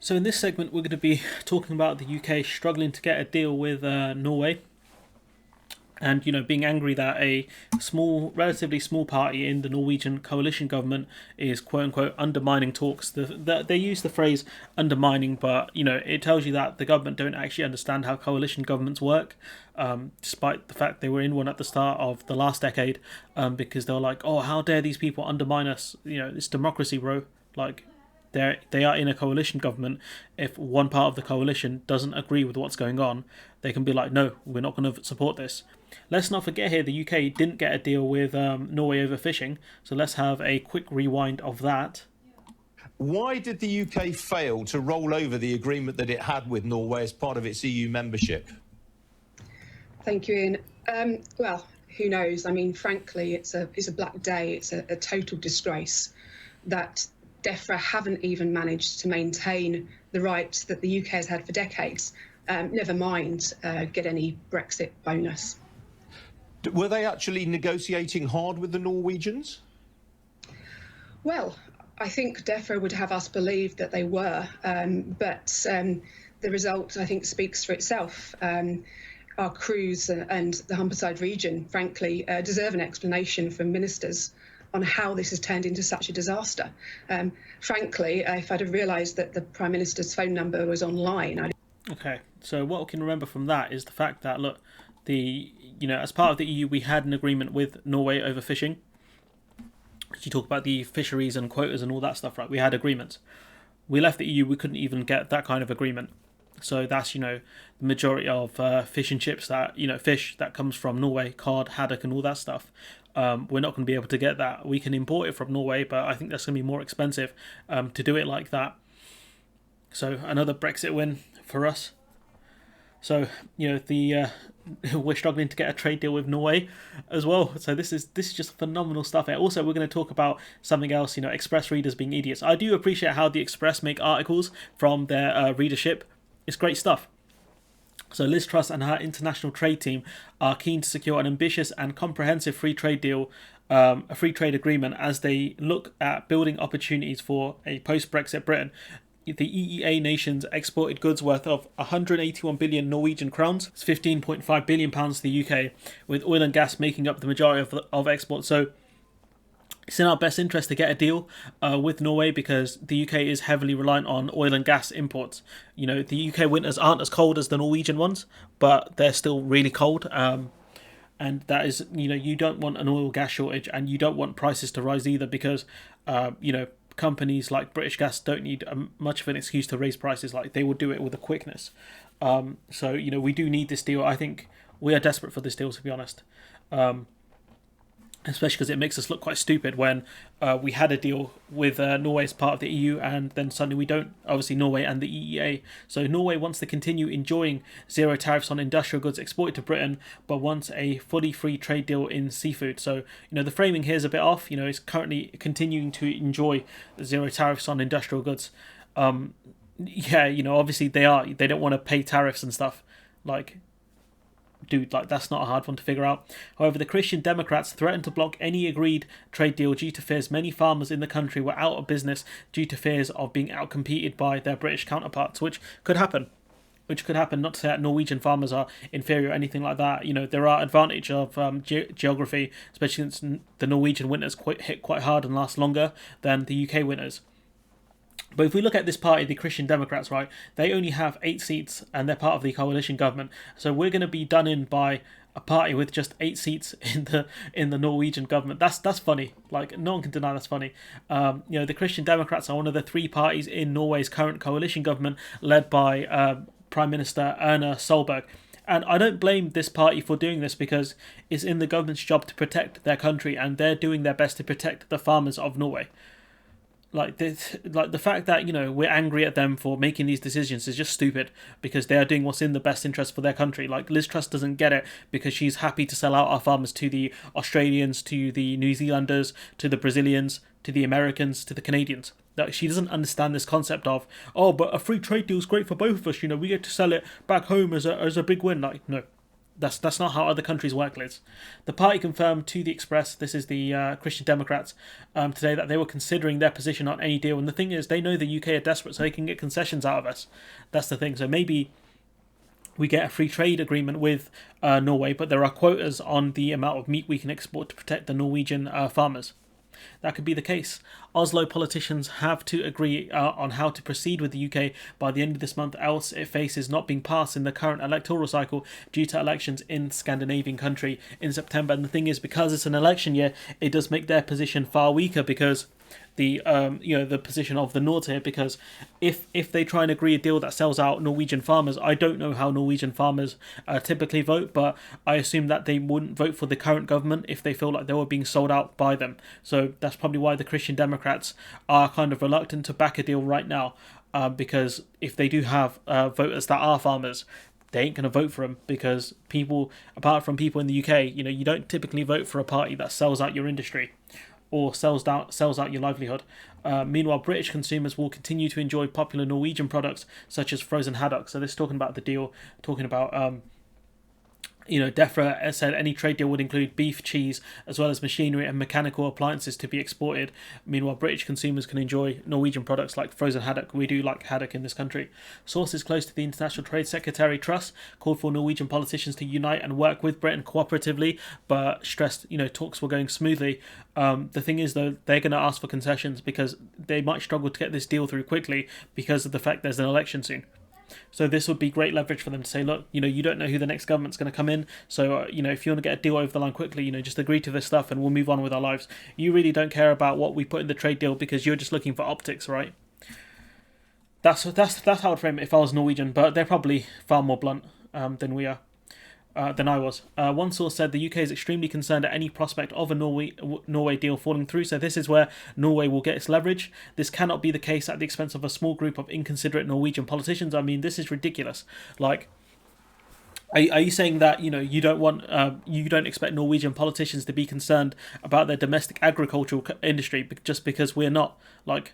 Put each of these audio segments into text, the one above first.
So in this segment, we're going to be talking about the UK struggling to get a deal with Norway, and being angry that a relatively small party in the Norwegian coalition government is quote unquote undermining talks. They use the phrase undermining, but it tells you that the government don't actually understand how coalition governments work. Despite the fact they were in one at the start of the last decade, because they were like, "Oh, how dare these people undermine us?" It's democracy, bro. Like, they are in a coalition government. If one part of the coalition doesn't agree with what's going on, they can be like, no, we're not going to support this. Let's not forget here, the UK didn't get a deal with Norway over fishing, so let's have a quick rewind of that. Why did the UK fail to roll over the agreement that it had with Norway as part of its EU membership? Thank you, Ian. Well, who knows? I mean, frankly, it's a black day. It's a total disgrace that DEFRA haven't even managed to maintain the rights that the UK has had for decades. Never mind get any Brexit bonus. Were they actually negotiating hard with the Norwegians? Well, I think DEFRA would have us believe that they were, but the result, I think, speaks for itself. Our crews and the Humberside region, frankly, deserve an explanation from ministers on how this has turned into such a disaster. Frankly, if I'd have realised that the Prime Minister's phone number was online, Okay, so what we can remember from that is the fact that, look, as part of the EU, we had an agreement with Norway over fishing. You talk about the fisheries and quotas and all that stuff, right? We had agreements. We left the EU, we couldn't even get that kind of agreement. So that's, the majority of fish and chips that, fish that comes from Norway, cod, haddock and all that stuff. We're not going to be able to get that. We can import it from Norway, but I think that's going to be more expensive to do it like that. So another Brexit win for us. So, we're struggling to get a trade deal with Norway as well. So this is just phenomenal stuff. Also, we're going to talk about something else, Express readers being idiots. I do appreciate how the Express make articles from their readership. It's great stuff. So Liz Truss and her international trade team are keen to secure an ambitious and comprehensive free trade deal, a free trade agreement, as they look at building opportunities for a post-Brexit Britain. The EEA nations exported goods worth of 181 billion Norwegian crowns, it's 15.5 billion pounds to the UK, with oil and gas making up the majority of exports. So it's in our best interest to get a deal with Norway, because the UK is heavily reliant on oil and gas imports. The UK winters aren't as cold as the Norwegian ones, but they're still really cold. And that is, you don't want an oil gas shortage, and you don't want prices to rise either, because, companies like British Gas don't need much of an excuse to raise prices. Like, they will do it with a quickness. So we do need this deal. I think we are desperate for this deal, to be honest. Especially because it makes us look quite stupid when we had a deal with Norway as part of the EU, and then suddenly we don't. Obviously, Norway and the EEA. So Norway wants to continue enjoying zero tariffs on industrial goods exported to Britain, but wants a fully free trade deal in seafood. So the framing here is a bit off. It's currently continuing to enjoy zero tariffs on industrial goods. Obviously they don't want to pay tariffs and stuff. Dude, that's not a hard one to figure out. However, the Christian Democrats threatened to block any agreed trade deal due to fears many farmers in the country were out of business due to fears of being outcompeted by their British counterparts, which could happen. Not to say that Norwegian farmers are inferior or anything like that. There are advantages of geography, especially since the Norwegian winters hit quite hard and last longer than the UK winters. But if we look at this party, the Christian Democrats, right, they only have 8 seats and they're part of the coalition government. So we're going to be done in by a party with just 8 seats in the Norwegian government. That's funny. No one can deny that's funny. The Christian Democrats are one of the 3 parties in Norway's current coalition government, led by Prime Minister Erna Solberg. And I don't blame this party for doing this, because it's in the government's job to protect their country, and they're doing their best to protect the farmers of Norway. The fact that we're angry at them for making these decisions is just stupid, because they are doing what's in the best interest for their country. Liz Truss doesn't get it, because she's happy to sell out our farmers to the Australians, to the New Zealanders, to the Brazilians, to the Americans, to the Canadians. She doesn't understand this concept of, but a free trade deal is great for both of us. We get to sell it back home as a big win. No, That's not how other countries work, Liz. The party confirmed to the Express, this is the Christian Democrats, today, that they were considering their position on any deal. And the thing is, they know the UK are desperate, so they can get concessions out of us. That's the thing. So maybe we get a free trade agreement with Norway, but there are quotas on the amount of meat we can export to protect the Norwegian farmers. That could be the case. Oslo politicians have to agree on how to proceed with the UK by the end of this month, else it faces not being passed in the current electoral cycle due to elections in Scandinavian country in September. And the thing is, because it's an election year, it does make their position far weaker, because the position of the North here, because if they try and agree a deal that sells out Norwegian farmers, I don't know how Norwegian farmers typically vote, but I assume that they wouldn't vote for the current government if they feel like they were being sold out by them. So that's probably why the Christian Democrats are kind of reluctant to back a deal right now, because if they do have voters that are farmers, they ain't going to vote for them, because people, apart from people in the UK, you don't typically vote for a party that sells out your industry or sells out your livelihood. Meanwhile, British consumers will continue to enjoy popular Norwegian products such as frozen haddock. So this is talking about the deal, talking about DEFRA said any trade deal would include beef, cheese, as well as machinery and mechanical appliances to be exported. Meanwhile, British consumers can enjoy Norwegian products like frozen haddock. We do like haddock in this country. Sources close to the International Trade Secretary Truss called for Norwegian politicians to unite and work with Britain cooperatively, but stressed, talks were going smoothly. The thing is, though, they're going to ask for concessions because they might struggle to get this deal through quickly because of the fact there's an election soon. So this would be great leverage for them to say, look, you don't know who the next government's going to come in. So, if you want to get a deal over the line quickly, just agree to this stuff and we'll move on with our lives. You really don't care about what we put in the trade deal because you're just looking for optics, right? That's how I'd frame it if I was Norwegian, but they're probably far more blunt than we are. Than I was. One source said the UK is extremely concerned at any prospect of a Norway deal falling through, so this is where Norway will get its leverage. This cannot be the case at the expense of a small group of inconsiderate Norwegian politicians. I mean, this is ridiculous. Like, are you saying that you don't expect Norwegian politicians to be concerned about their domestic agricultural industry just because we're not? Like,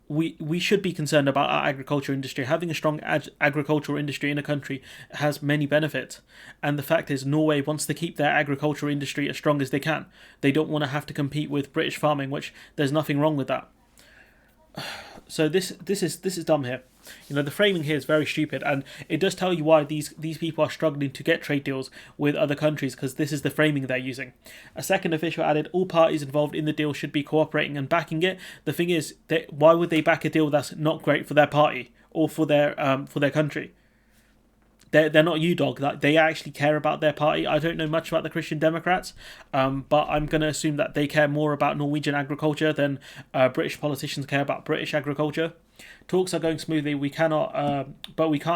we should be concerned about our agriculture industry. Having a strong agricultural industry in a country has many benefits. And the fact is, Norway wants to keep their agricultural industry as strong as they can. They don't want to have to compete with British farming, which there's nothing wrong with that. So this is dumb here. The framing here is very stupid, and it does tell you why these people are struggling to get trade deals with other countries, because this is the framing they're using. A second official added, all parties involved in the deal should be cooperating and backing it. The thing is, why would they back a deal that's not great for their party or for their country? They're not you, dog. Like, they actually care about their party. I don't know much about the Christian Democrats, but I'm going to assume that they care more about Norwegian agriculture than British politicians care about British agriculture. Talks are going smoothly. We can't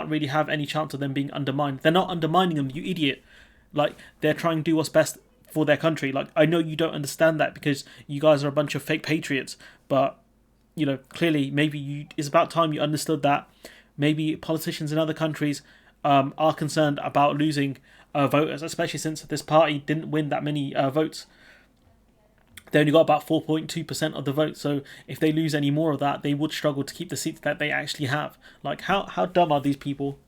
really have any chance of them being undermined. They're not undermining them, you idiot. Like, they're trying to do what's best for their country. Like, I know you don't understand that because you guys are a bunch of fake patriots, but clearly maybe it's about time you understood that. Maybe politicians in other countries are concerned about losing voters, especially since this party didn't win that many votes. They only got about 4.2% of the vote, so if they lose any more of that, they would struggle to keep the seats that they actually have. Like, how dumb are these people?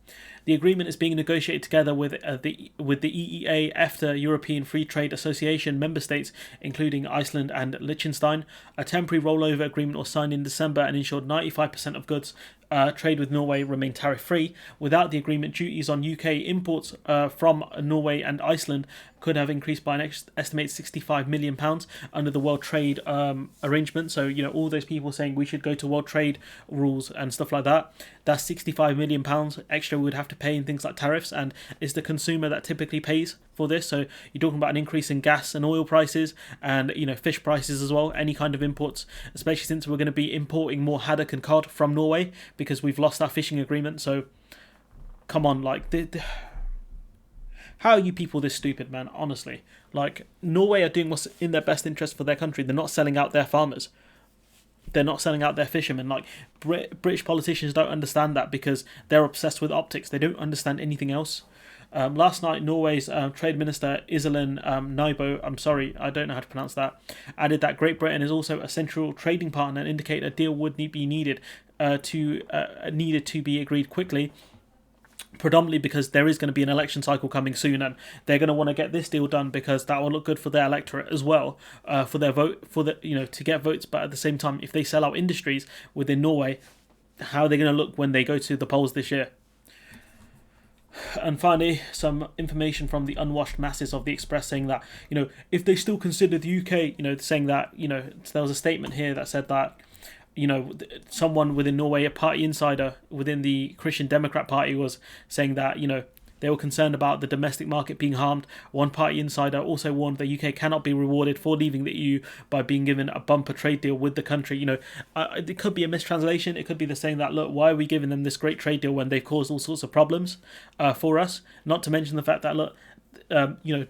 The agreement is being negotiated together with the EEA, EFTA, European Free Trade Association member states, including Iceland and Liechtenstein. A temporary rollover agreement was signed in December and ensured 95% of goods trade with Norway remain tariff-free. Without the agreement, duties on UK imports from Norway and Iceland could have increased by an estimated £65 million under the World Trade Arrangement. So, all those people saying we should go to World Trade rules and stuff like that, that's £65 million extra we would have to pay in things like tariffs, and it's the consumer that typically pays for this. So you're talking about an increase in gas and oil prices and fish prices as well, any kind of imports, especially since we're going to be importing more haddock and cod from Norway because we've lost our fishing agreement. So come on, like, how are you people this stupid, man? Honestly, like, Norway are doing what's in their best interest for their country. They're not selling out their farmers. They're not selling out their fishermen. Like, British politicians don't understand that because they're obsessed with optics. They don't understand anything else. Last night, Norway's Trade Minister Iselin Nybø, I'm sorry, I don't know how to pronounce that, added that Great Britain is also a central trading partner and indicated a deal would be needed to be agreed quickly. predominantly because there is going to be an election cycle coming soon, and they're going to want to get this deal done because that will look good for their electorate as well, for their vote, for the to get votes. But at the same time, if they sell out industries within Norway, how are they going to look when they go to the polls this year? And finally, some information from the unwashed masses of the Express saying that, if they still consider the UK, saying that, there was a statement here that said that, someone within Norway, a party insider within the Christian Democrat Party, was saying that, they were concerned about the domestic market being harmed. One party insider also warned the UK cannot be rewarded for leaving the EU by being given a bumper trade deal with the country. It could be a mistranslation. It could be the saying that, look, why are we giving them this great trade deal when they've caused all sorts of problems for us? Not to mention the fact that, look,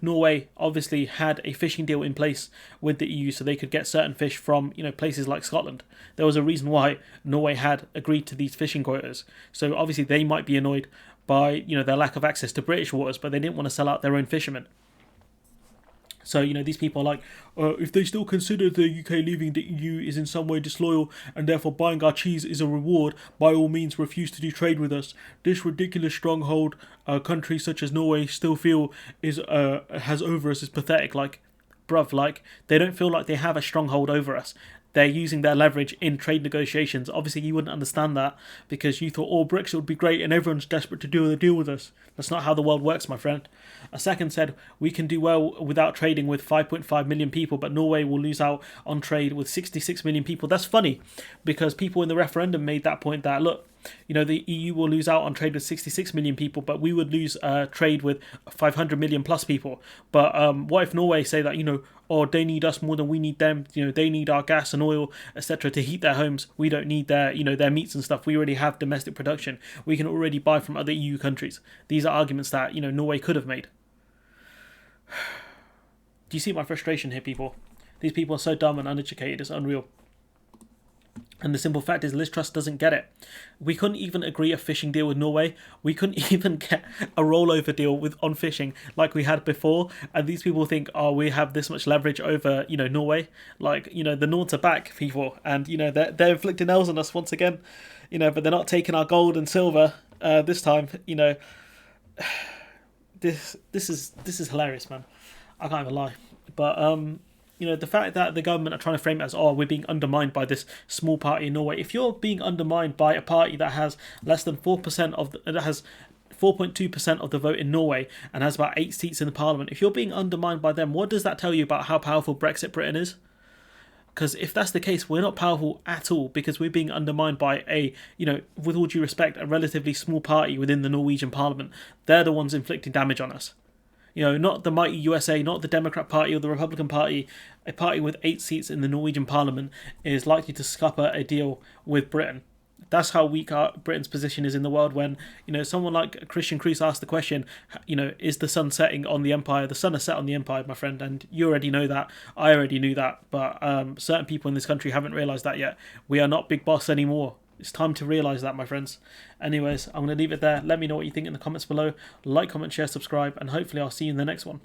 Norway obviously had a fishing deal in place with the EU so they could get certain fish from, places like Scotland. There was a reason why Norway had agreed to these fishing quotas. So obviously they might be annoyed by, their lack of access to British waters, but they didn't want to sell out their own fishermen. So, these people are like, if they still consider the UK leaving the EU is in some way disloyal and therefore buying our cheese is a reward, by all means refuse to do trade with us. This ridiculous stronghold countries such as Norway still feel has over us is pathetic. Like, bruv, they don't feel like they have a stronghold over us. They're using their leverage in trade negotiations. Obviously, you wouldn't understand that because you thought, Brexit would be great and everyone's desperate to do a deal with us. That's not how the world works, my friend. A second said, we can do well without trading with 5.5 million people, but Norway will lose out on trade with 66 million people. That's funny because people in the referendum made that point that, look, the EU will lose out on trade with 66 million people, but we would lose trade with 500 million plus people. But what if Norway say that, they need us more than we need them, they need our gas and oil, etc. to heat their homes. We don't need their, their meats and stuff. We already have domestic production. We can already buy from other EU countries. These are arguments that, Norway could have made. Do you see my frustration here, people? These people are so dumb and uneducated, it's unreal. And the simple fact is Liz Truss doesn't get it. We couldn't even agree a fishing deal with Norway. We couldn't even get a rollover deal on fishing like we had before. And these people think, we have this much leverage over, Norway. Like, the Nords are back, people. And, they're inflicting L's on us once again. But they're not taking our gold and silver this time. This is hilarious, man. I can't even lie. But, the fact that the government are trying to frame it as, we're being undermined by this small party in Norway. If you're being undermined by a party that has less than 4% that has 4.2% of the vote in Norway and has about 8 seats in the parliament, if you're being undermined by them, what does that tell you about how powerful Brexit Britain is? Because if that's the case, we're not powerful at all because we're being undermined by a, with all due respect, a relatively small party within the Norwegian parliament. They're the ones inflicting damage on us. Not the mighty USA, not the Democrat Party or the Republican Party. A party with 8 seats in the Norwegian Parliament is likely to scupper a deal with Britain. That's how weak Britain's position is in the world when, someone like Christian Cruz asked the question, is the sun setting on the empire? The sun has set on the empire, my friend, and you already know that. I already knew that, but certain people in this country haven't realised that yet. We are not big boss anymore. It's time to realise that, my friends. Anyways, I'm going to leave it there. Let me know what you think in the comments below. Like, comment, share, subscribe, and hopefully I'll see you in the next one.